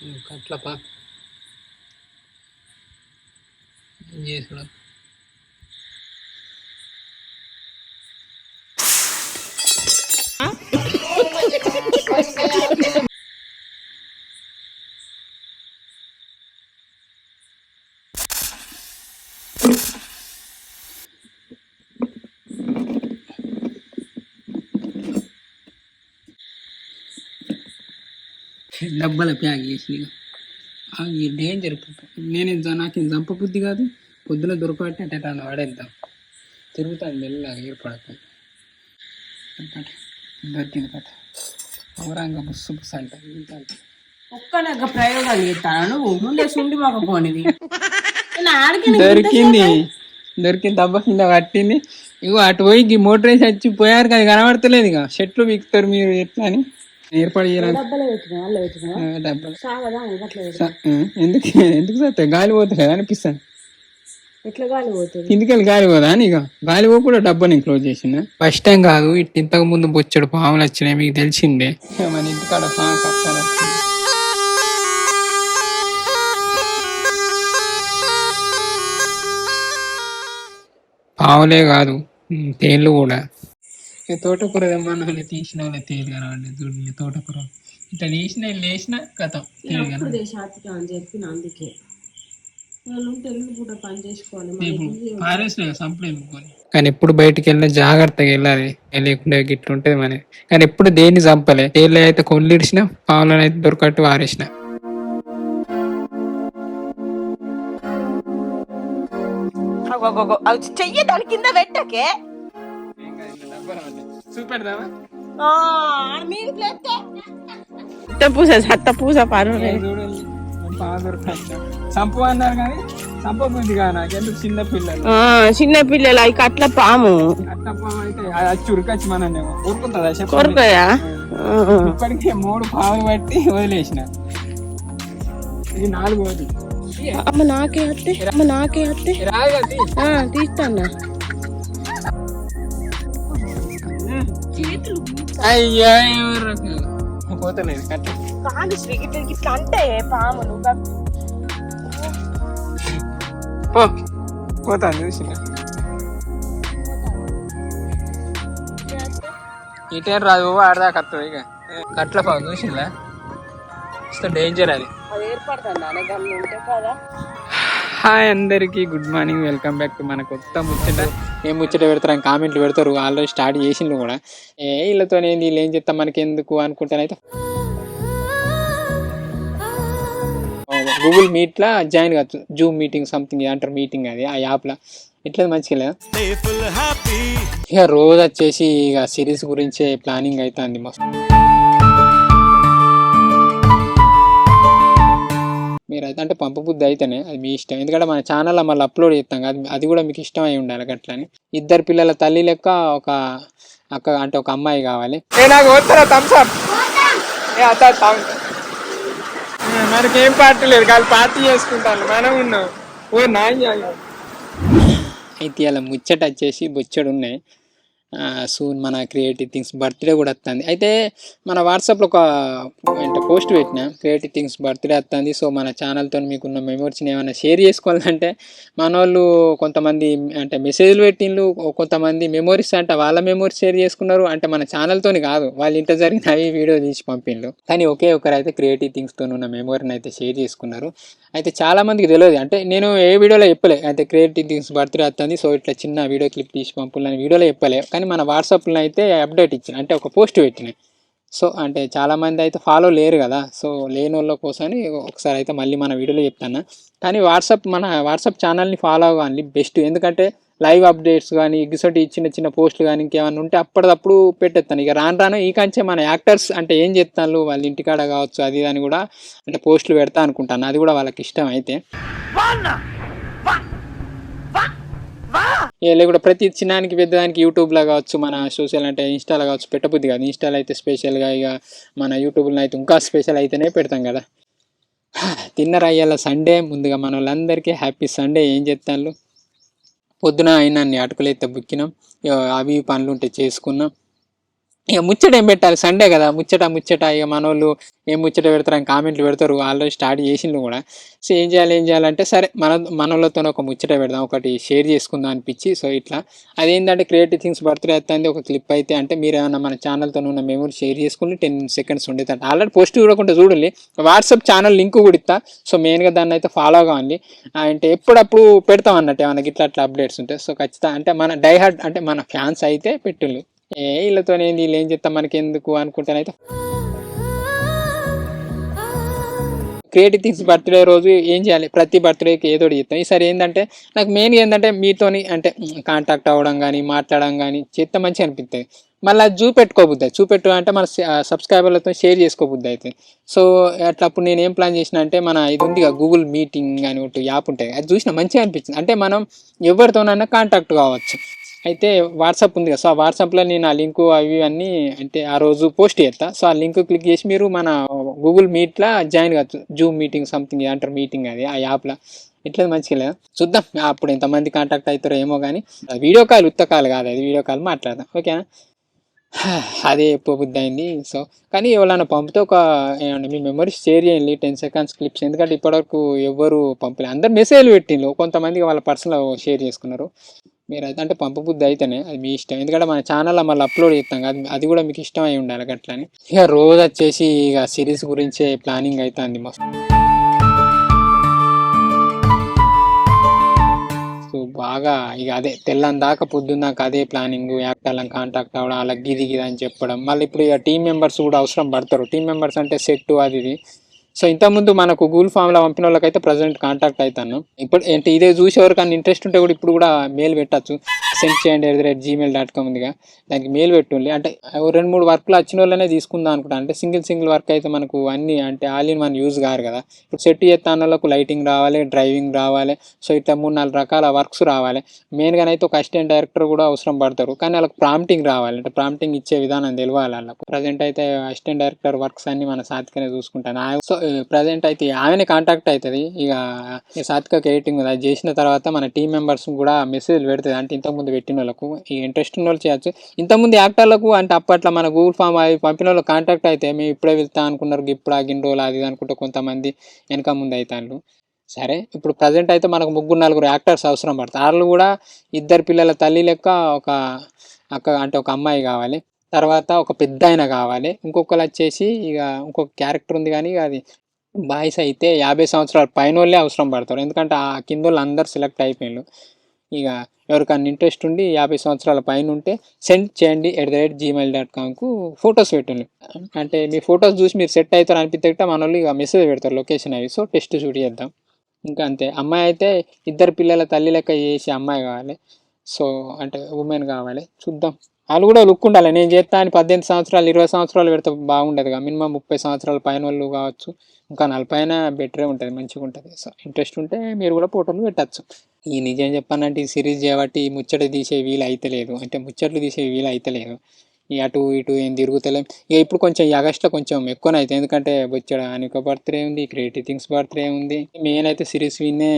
కట్లపా చేసుడు డబ్బాల ప్యాక్ చేసి అవి డేంజర్. నేను నాకు చంప బుద్ధి కాదు. పొద్దున దొరకబట్టి అంటే అట్లా వాడేద్దాం తిరుగుతాను మెల్లగా ఏర్పడతాను. దొరికింది కథ ఔరంగా బుస్సు బుస్సు అంటే ఒక్క ప్రయోగాలు చేస్తాను ముందే సుండి మాకపోనిది దొరికింది దబ్బ కింద పట్టింది. ఇగో అటు పోయి మోటర్ వేసి వచ్చి పోయారు కదా కనబడతలేదు. ఇక చెట్లు బిక్కుతారు మీరు ఎట్లా అని ఏర్పాటు చేయాలి. ఎందుకు ఎందుకు సార్ గాలి పోతుంది కదా అనిపిస్తాను. కిందికెళ్ళి గాలి పోదా అని ఇక గాలి పోకుండా డబ్బా నేను క్లోజ్ చేసిన. ఫస్ట్ టైం కాదు ఇంతకు ముందు బొచ్చడు పాములు వచ్చినాయి మీకు తెలిసిందే. మన ఇంటికాడ పాము పక్కన పావులే కాదు తేళ్ళు కూడా. తోటకూర తెమ్మన్నా తీసిన వాళ్ళ తేలు కనవండి చూడండి. తోటకూర ఇట్లా లేచిన కథం తేలు కానీ ఎప్పుడు బయటికి వెళ్ళినా జాగ్రత్తగా వెళ్ళాలి. లేకుండా గిట్ల ఉంటది మన. కానీ ఎప్పుడు దేన్ని చంపలే. తేళ్ళు అయితే కొల్లిడిచిన పావులను అయితే దొరకట్టు వారేసిన. చెయ్యి దాని కింద పెట్టకే చూపెడదామా పూస సత్త పూస పారు సంపు అన్నారు కానీ సంపబుద్ధి కాదు నాకెందుకు. చిన్న పిల్లలు అవి కట్ల పాము అయితే చురుకొచ్చి మనం ఊరుకుంటుందా కొరకయా. ఇప్పటికే 3 పాములు బట్టి వదిలేసిన. ఇది 4వది. అమ్మ నాకే అత్తే తీస్తాను. అయ్యా పోతలేదు కట్ట కాదు శ్రీగిట్లకి ఇట్లా అంటే పాములు పోతాను చూసిన. ఇటే రాదు ఆడదాకా వస్తుంది. ఇక కట్ల పాము చూసిందా డేంజర్ అది ఏర్పడుతుంది కదా. హాయ్ అందరికీ good morning. Welcome back to మన కొత్త ముచ్చట. ఏం ముచ్చట పెడతారు కామెంట్లు పెడతారు. ఆల్రెడీ స్టార్ట్ చేసిండ్రు కూడా. వీళ్ళతో వీళ్ళు ఏం చెప్తాం మనకి ఎందుకు అనుకుంటానైతే గూగుల్ మీట్లా జాయిన్ కావచ్చు. జూమ్ మీటింగ్ సంథింగ్ అంటారు మీటింగ్ అది ఆ యాప్లో. ఇట్లా మంచిగా ఇక రోజు వచ్చేసి ఇక సిరీస్ గురించే ప్లానింగ్ అవుతుంది మస్తు. మీరైతే అంటే పంపబుద్ధి అయితేనే అది మీ ఇష్టం. ఎందుకంటే మన ఛానల్లో మళ్ళీ అప్లోడ్ చేస్తాం కదా. అది కూడా మీకు ఇష్టం అయి ఉండాలి. అట్లా అని 2 పిల్లల తల్లి లెక్క ఒక అక్క అంటే ఒక అమ్మాయి కావాలి. మనకేం పార్టీ లేదు కానీ పార్టీ చేసుకుంటాను మనం ఉన్నాం. అయితే ఇలా ముచ్చట వచ్చేసి బొచ్చడు ఉన్నాయి. సూన్ మన క్రియేటివ్ థింగ్స్ బర్త్డే కూడా వస్తుంది. అయితే మన వాట్సాప్లో ఒక పోస్ట్ పెట్టిన క్రియేటివ్ థింగ్స్ బర్త్డే వస్తుంది. సో మన ఛానల్తో మీకున్న మెమోరీస్ని ఏమైనా షేర్ చేసుకోవాలంటే మన వాళ్ళు కొంతమంది అంటే మెసేజ్లు పెట్టిండ్రు. కొంతమంది మెమోరీస్ అంటే వాళ్ళ మెమోరీస్ షేర్ చేసుకున్నారు. అంటే మన ఛానల్తో కాదు వాళ్ళ ఇంట్లో జరిగిన అవి వీడియో తీసి పంపిండ్రు. కానీ ఒకే ఒకరు అయితే క్రియేటివ్ థింగ్స్తో ఉన్న మెమోరీని అయితే షేర్ చేసుకున్నారు. అయితే చాలా మందికి తెలియదు. అంటే నేను ఏ వీడియోలో చెప్పలే అయితే క్రియేటివ్ థింగ్స్ బర్త్డే వస్తుంది సో ఇట్లా చిన్న వీడియో క్లిప్ తీసి పంపులని వీడియోలో చెప్పలే. కానీ మన వాట్సాప్లో అయితే అప్డేట్ ఇచ్చిన అంటే ఒక పోస్ట్ పెట్టినాయి. సో అంటే చాలామంది అయితే ఫాలో లేరు కదా. సో లేని వాళ్ళ కోసమని ఒకసారి అయితే మళ్ళీ మన వీడియోలో చెప్తాను. కానీ మన వాట్సాప్ ఛానల్ని ఫాలో అవ్వాలి బెస్ట్. ఎందుకంటే లైవ్ అప్డేట్స్ కానీ ఇగిసోటి చిన్న పోస్టులు కానీ ఇంకేమైనా ఉంటే అప్పటిదప్పుడు పెట్టేస్తాను. ఇక రాను ఈ కంచే మన యాక్టర్స్ అంటే ఏం చెప్తాను వాళ్ళ ఇంటికాడ కావచ్చు అది అని కూడా అంటే పోస్టులు పెడతా అనుకుంటాను. అది కూడా వాళ్ళకి ఇష్టం. అయితే ఇలా కూడా ప్రతి చిన్నానికి పెద్దదానికి యూట్యూబ్లో కావచ్చు మన సోషల్ అంటే ఇన్స్టాలో కావచ్చు పెట్టబుద్ది కాదు. ఇన్స్టాలో అయితే స్పెషల్గా ఇక మన యూట్యూబ్లో అయితే ఇంకా స్పెషల్ అయితేనే పెడతాం కదా. తిన్నర అయ్యాల సండే. ముందుగా మన వాళ్ళందరికీ హ్యాపీ సండే. ఏం చెప్తాను పొద్దున అయినా అటుకులు అయితే బుక్కినాం. అవి పనులు ఉంటే చేసుకున్నాం. ఇక ముచ్చట ఏం పెట్టాలి, సండే కదా, ముచ్చట ఇక మనోళ్ళు ఏం ముచ్చట పెడతారని కామెంట్లు పెడతారు, ఆల్రెడీ స్టార్ట్ చేసిండ్రు కూడా. సో ఏం చేయాలంటే సరే మనోళ్ళతో ఒక ముచ్చట పెడదాం, ఒకటి షేర్ చేసుకుందాం అనిపించి. సో ఇట్లా అదేంటంటే క్రియేటివ్ థింగ్స్ బర్త్డే వస్తుంది ఒక క్లిప్ అయితే, అంటే మీరు ఏమన్నా మన ఛానల్తో ఉన్న మెమరీ షేర్ చేసుకుని 10 seconds ఉండేది అంటే ఆల్రెడీ పోస్ట్ చూడకుండా చూడండి, వాట్సాప్ ఛానల్ లింక్ కూడా ఇస్తా. సో మెయిన్గా దాన్ని అయితే ఫాలో కావండి, అంటే ఎప్పుడప్పుడు పెడతాం అన్నట్టు ఏమన్నా ఇట్లా అట్లా అప్డేట్స్ ఉంటాయి. సో ఖచ్చితంగా అంటే మన డైహార్డ్ అంటే మన ఫ్యాన్స్ అయితే పెట్టుళ్ళు, వీళ్ళతోనే వీళ్ళు ఏం చెప్తాం మనకి ఎందుకు అనుకుంటానైతే. క్రియేటివ్ థింగ్స్ బర్త్డే రోజు ఏం చేయాలి, ప్రతి బర్త్డేకి ఏదో ఒకటి చెప్తాం. ఈసారి ఏంటంటే నాకు మెయిన్గా ఏంటంటే మీతోని అంటే కాంటాక్ట్ అవ్వడం కానీ మాట్లాడడం కానీ చేస్తే మంచిగా అనిపిస్తుంది. మళ్ళీ అది చూపెట్టు అంటే మన సబ్స్క్రైబర్లతో షేర్ చేసుకోబుద్ది అయితే. సో అట్లా అప్పుడు నేను ఏం ప్లాన్ చేసిన అంటే మన ఇది ఉంది గూగుల్ మీటింగ్ అని ఒకటి యాప్ ఉంటుంది, అది చూసిన మంచిగా అనిపించింది. అంటే మనం ఎవరితోనైనా కాంటాక్ట్ కావచ్చు. అయితే వాట్సాప్ ఉంది కదా, సో ఆ వాట్సాప్లో నేను ఆ లింకు అవి అన్నీ అంటే ఆ రోజు పోస్ట్ చేస్తా. సో ఆ లింక్ క్లిక్ చేసి మీరు మన గూగుల్ మీట్లో జాయిన్ కావచ్చు, జూమ్ మీటింగ్ సంథింగ్ అంటారు మీటింగ్, అది ఆ యాప్లో. ఇట్లా మంచిగా లేదా చూద్దాం అప్పుడు ఎంతమంది కాంటాక్ట్ అవుతారో ఏమో, కానీ వీడియో కాల్ ఉత్తకాలు కాదు, అది వీడియో కాల్ మాట్లాడదాం, ఓకేనా. అదే బుద్ధి అయింది. సో కానీ ఎవరైనా పంపితే ఒక ఏమన్నా మీ మెమరీస్ షేర్ చేయండి, 10 seconds క్లిప్స్, ఎందుకంటే ఇప్పటివరకు ఎవరు పంపలేదు, అందరు మెసేజ్లు పెట్టిండ్రు, కొంతమంది వాళ్ళ పర్సనల్ షేర్ చేసుకున్నారు. మీరు అయితే అంటే పంపబుద్ధి అయితేనే అది మీ ఇష్టం, ఎందుకంటే మన ఛానల్లో మళ్ళీ అప్లోడ్ చేస్తాం కదా, అది కూడా మీకు ఇష్టం అయి ఉండాలి అట్లని. ఇక రోజు వచ్చేసి ఇక సిరీస్ గురించే ప్లానింగ్ అవుతుంది మస్తు. సో బాగా ఇక అదే తెల్లని దాకా పొద్దున్నాక అదే ప్లానింగ్, యాక్టర్లను కాంటాక్ట్ అవ్వడం, అలా గిది అని చెప్పడం. మళ్ళీ ఇప్పుడు ఇక టీం మెంబర్స్ కూడా అవసరం పడతారు, టీం మెంబర్స్ అంటే సెట్ అది ఇది. సో ఇంతకుముందు మనకు గూగుల్ ఫామ్లో పంపిన వాళ్ళకైతే ప్రజెంట్ కాంటాక్ట్ అవుతాను. ఇప్పుడు ఏంటి ఇదే చూసేవారికన్నా ఇంట్రెస్ట్ ఉంటే కూడా ఇప్పుడు కూడా మెయిల్ పెట్టచ్చు, సెండ్ చేయండి @gmail.com ఉందిగా, దానికి మెయిల్ పెట్టుండి. అంటే 2-3 వర్క్లు వచ్చిన వాళ్ళనే తీసుకుందాం అనుకుంటాను. అంటే సింగిల్ వర్క్ అయితే మనకు అన్నీ అంటే all in one use car కదా. ఇప్పుడు సెట్ చేస్తాను వాళ్ళకు లైటింగ్ రావాలి, డ్రైవింగ్ రావాలి, సో ఇట్లా 3-4 రకాల వర్క్స్ రావాలి. మెయిన్గా అయితే ఒక అసిస్టెంట్ డైరెక్టర్ కూడా అవసరం పడతారు, కానీ వాళ్ళకి ప్రాంప్టింగ్ రావాలి, అంటే ప్రాంప్టింగ్ ఇచ్చే విధానం తెలియాలి వాళ్ళకు. ప్రజెంట్ అయితే అసిస్టెంట్ డైరెక్టర్ వర్క్స్ అన్ని మన సాత్వికనే చూసుకుంటాను. సో ప్రజెంట్ అయితే ఆమెనే కాంటాక్ట్ అవుతుంది. ఇక సాత్విక ఎడిటింగ్ అది చేసిన తర్వాత మన టీం మెంబర్స్ కూడా మెసేజ్ పెడుతుంది, అంటే ఇంతకుముందు పెట్టిన వాళ్ళకు ఈ ఇంట్రెస్ట్ ఉన్న వాళ్ళు చేయొచ్చు. ఇంతకుముందు యాక్టర్లకు అంటే అప్పట్లో మన గూగుల్ ఫామ్ అవి పంపిన వాళ్ళు కాంటాక్ట్ అయితే మేము ఇప్పుడే వెళ్తా అనుకున్నారు, ఇప్పుడు ఆగిన రోజులు అది అనుకుంటే కొంతమంది వెనక ముందు అవుతాను. సరే ఇప్పుడు ప్రజెంట్ అయితే మనకు 3-4 యాక్టర్స్ అవసరం పడతారు. వాళ్ళు కూడా 2 పిల్లల తల్లి లెక్క ఒక అక్క అంటే ఒక అమ్మాయి కావాలి, తర్వాత ఒక పెద్ద ఆయన కావాలి, ఇంకొకరు వచ్చేసి ఇక ఇంకొక క్యారెక్టర్ ఉంది, కానీ అది బాయ్స్ అయితే 50 సంవత్సరాల పైన వాళ్ళే అవసరం పడతారు, ఎందుకంటే ఆ కింద వాళ్ళు అందరు సెలెక్ట్ అయిపోయారు. ఇక ఎవరికన్నా ఇంట్రెస్ట్ ఉండి 50 సంవత్సరాల పైన ఉంటే సెండ్ చేయండి @gmail.comకు ఫొటోస్ పెట్టండి. అంటే మీ ఫొటోస్ చూసి మీరు సెట్ అవుతారు అనిపిస్తే మన వాళ్ళు ఇక మెసేజ్ పెడతారు లొకేషన్ అవి. సో టెస్ట్ షూట్ చేద్దాం, ఇంకా అంతే. అమ్మాయి అయితే 2 పిల్లల తల్లి లెక్క చేసి అమ్మాయి కావాలి, సో అంటే ఉమెన్ కావాలి. చూద్దాం, వాళ్ళు కూడా లుక్ ఉండాలి. నేను చేస్తా అని 18 సంవత్సరాలు 20 సంవత్సరాలు పెడితే బాగుండదు, మినిమం 30 సంవత్సరాల పైన వాళ్ళు కావచ్చు, ఇంకా 40 అయినా బెటరే ఉంటుంది, మంచిగా ఉంటుంది. సో ఇంట్రెస్ట్ ఉంటే మీరు కూడా ఫోటోలు పెట్టచ్చు. ఈ నిజం చెప్పానంటే ఈ సిరీస్ చేయబట్టి ఈ ముచ్చట తీసే వీలు అయితే లేదు, అంటే ముచ్చట్లు తీసే వీలు అయితే లేదు. ఈ అటు ఇటు ఏం తిరుగుతలేం. ఇక ఇప్పుడు కొంచెం ఈ ఆగస్ట్లో కొంచెం ఎక్కువనే అవుతుంది, ఎందుకంటే వచ్చాడు అనిక బర్త్డే ఉంది, క్రియేటివ్ థింగ్స్ బర్త్డే ఉంది. మెయిన్ అయితే సిరీస్ విన్నే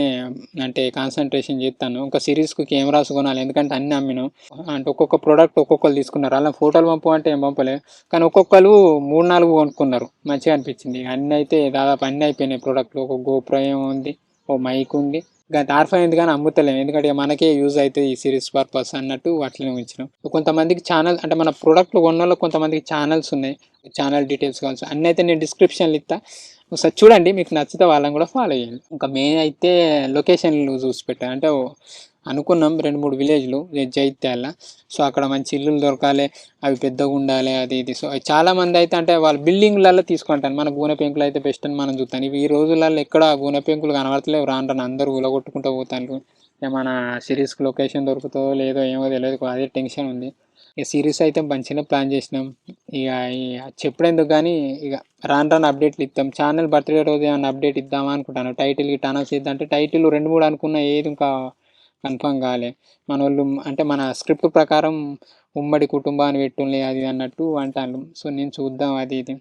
అంటే కాన్సన్ట్రేషన్ చేస్తాను. ఒక సిరీస్కు కెమెరాస్ కొనాలి, ఎందుకంటే అన్ని అమ్మినాం. అంటే ఒక్కొక్క ప్రోడక్ట్ ఒక్కొక్కరు తీసుకున్నారు, అలా ఫోటోలు పంపు అంటే ఏం పంపలే, కానీ ఒక్కొక్కరు 3-4 కొనుక్కున్నారు, మంచిగా అనిపించింది. అన్నీ అయితే దాదాపు అన్నీ అయిపోయినాయి ప్రోడక్ట్లు. ఒక గోప్రో ఉంది, ఓ మైక్ ఉంది, ఇంకా టార్ఫైన్ కానీ అమ్ముతలేము, ఎందుకంటే మనకే యూజ్ అవుతుంది ఈ సిరీస్ పర్పస్ అన్నట్టు అట్లనే ఉంచినాం. కొంతమందికి ఛానల్ అంటే మన ప్రోడక్ట్లు కొన్న వాళ్ళకి కొంతమందికి ఛానల్స్ ఉన్నాయి, ఛానల్ డీటెయిల్స్ కావాల్సి అన్నీ అయితే నేను డిస్క్రిప్షన్లో ఇస్తా, ఒకసారి చూడండి, మీకు నచ్చితే వాళ్ళని కూడా ఫాలో చేయండి. ఇంకా మెయిన్ అయితే లొకేషన్లు చూసి పెట్టాను, అంటే అనుకున్నాం 2-3 విలేజ్లు జైత్యాల. సో అక్కడ మంచి ఇల్లులు దొరకాలి, అవి పెద్దగా ఉండాలి, అది ఇది. సో చాలామంది అయితే అంటే వాళ్ళు బిల్డింగ్లలో తీసుకుంటాను, మన గూనె పెంకులు అయితే బెస్ట్ అని మనం చూస్తాను. ఇవి ఈ రోజులలో ఎక్కడ గూనె పెంకులు కనబడతలేవు, రాను అందరూ ఊలగొట్టుకుంటూ పోతాను. ఏమైనా సిరీస్కి లొకేషన్ దొరుకుతుందో లేదో ఏమో తెలియదు, అదే టెన్షన్ ఉంది. ఇక సిరీస్ అయితే మంచిగా ప్లాన్ చేసినాం, ఇక చెప్పడేందుకు కానీ ఇక రాను అప్డేట్లు ఇస్తాం. ఛానల్ బర్త్డే రోజు ఏమైనా అప్డేట్ ఇద్దామా అనుకుంటాను, టైటిల్ గిట్ట అనౌన్స్ చేద్దాం అంటే టైటిల్ 2-3 అనుకున్న, ఏది ఇంకా కన్ఫర్మ్ కాలే. మన వాళ్ళు అంటే మన స్క్రిప్ట్ ప్రకారం ఉమ్మడి కుటుంబాన్ని పెట్టుండే అది అన్నట్టు అంటాను. సో నేను చూద్దాం అది ఇది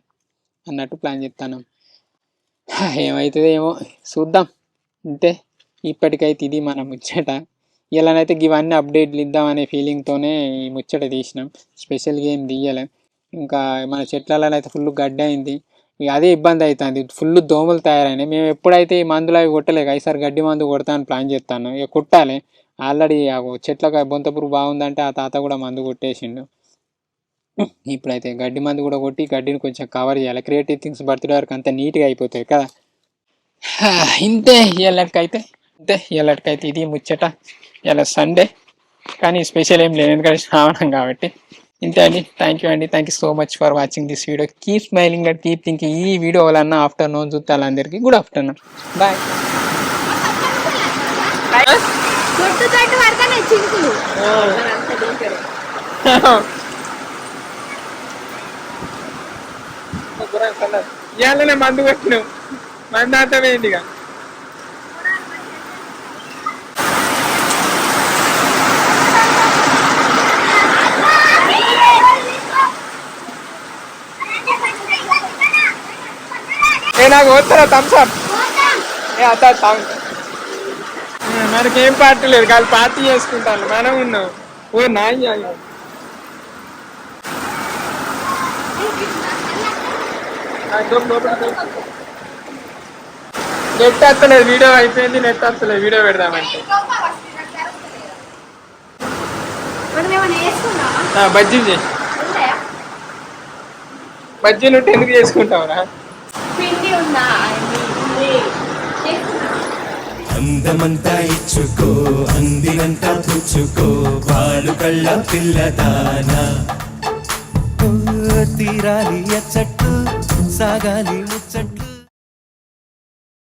అన్నట్టు ప్లాన్ చేస్తాను, ఏమవుతుందో ఏమో చూద్దాం. అంతే, ఇప్పటికైతే ఇది మన ముచ్చట. ఇలానైతే ఇవన్నీ అప్డేట్లు ఇద్దామనే ఫీలింగ్తోనే ఈ ముచ్చట తీసినాం, స్పెషల్గా ఏం తీయలేం. ఇంకా మన చెట్లలో అయితే ఫుల్ గడ్డి అయింది. ఇక అదే ఇబ్బంది అవుతుంది, ఫుల్ దోమలు తయారైనాయి. మేము ఎప్పుడైతే ఈ మందులు అవి కొట్టలేక ఈసారి గడ్డి మందు కొడతాను ప్లాన్ చేస్తాను. ఇక కొట్టాలి. ఆల్రెడీ చెట్లకు బొంతపురుగు బాగుందంటే ఆ తాత కూడా మందు కొట్టేసిండు. ఇప్పుడైతే గడ్డి మందు కూడా కొట్టి గడ్డిని కొంచెం కవర్ చేయాలి. క్రియేటివ్ థింగ్స్ బర్త్డే వరకు అంతా నీట్గా అయిపోతాయి కదా. ఇంతే ఇళ్ళకైతే ఇది ముచ్చట. ఇలా సండే కానీ స్పెషల్ ఏం లేదు, ఎందుకంటే శ్రావణం కాబట్టి. ఇంతే అండి. Thank you so much for watching this video. Keep smiling and keep thinking. ఈ వీడియో వలన ఆఫ్టర్నూన్ చూస్తాను అందరికీ గుడ్ ఆఫ్టర్నూన్, బాయ్. ఇవాళనే మందు పెట్టినావు, మందు అంతా వేయండి ఇక. నాకు వస్తారా థమ్స్అప్? మనకేం పార్టీ లేదు, కాదు పార్టీ చేసుకుంటాను. మనం ఉన్నాం. ఓ నాయ నెట్ వస్తలేదు, వీడియో అయిపోయింది, నెట్ వస్తలేదు. వీడియో పెడదామంటే బజ్జీలు బజ్జీలు ఉంటే ఎందుకు చేసుకుంటావురా? అందమంతా ఇచ్చుకో, అందినంతా పుచ్చుకో, పాలు కళ్ళ పిల్లదానా. తీరాలి ఎచ్చట్టు, సాగాలి ముచ్చట్లు.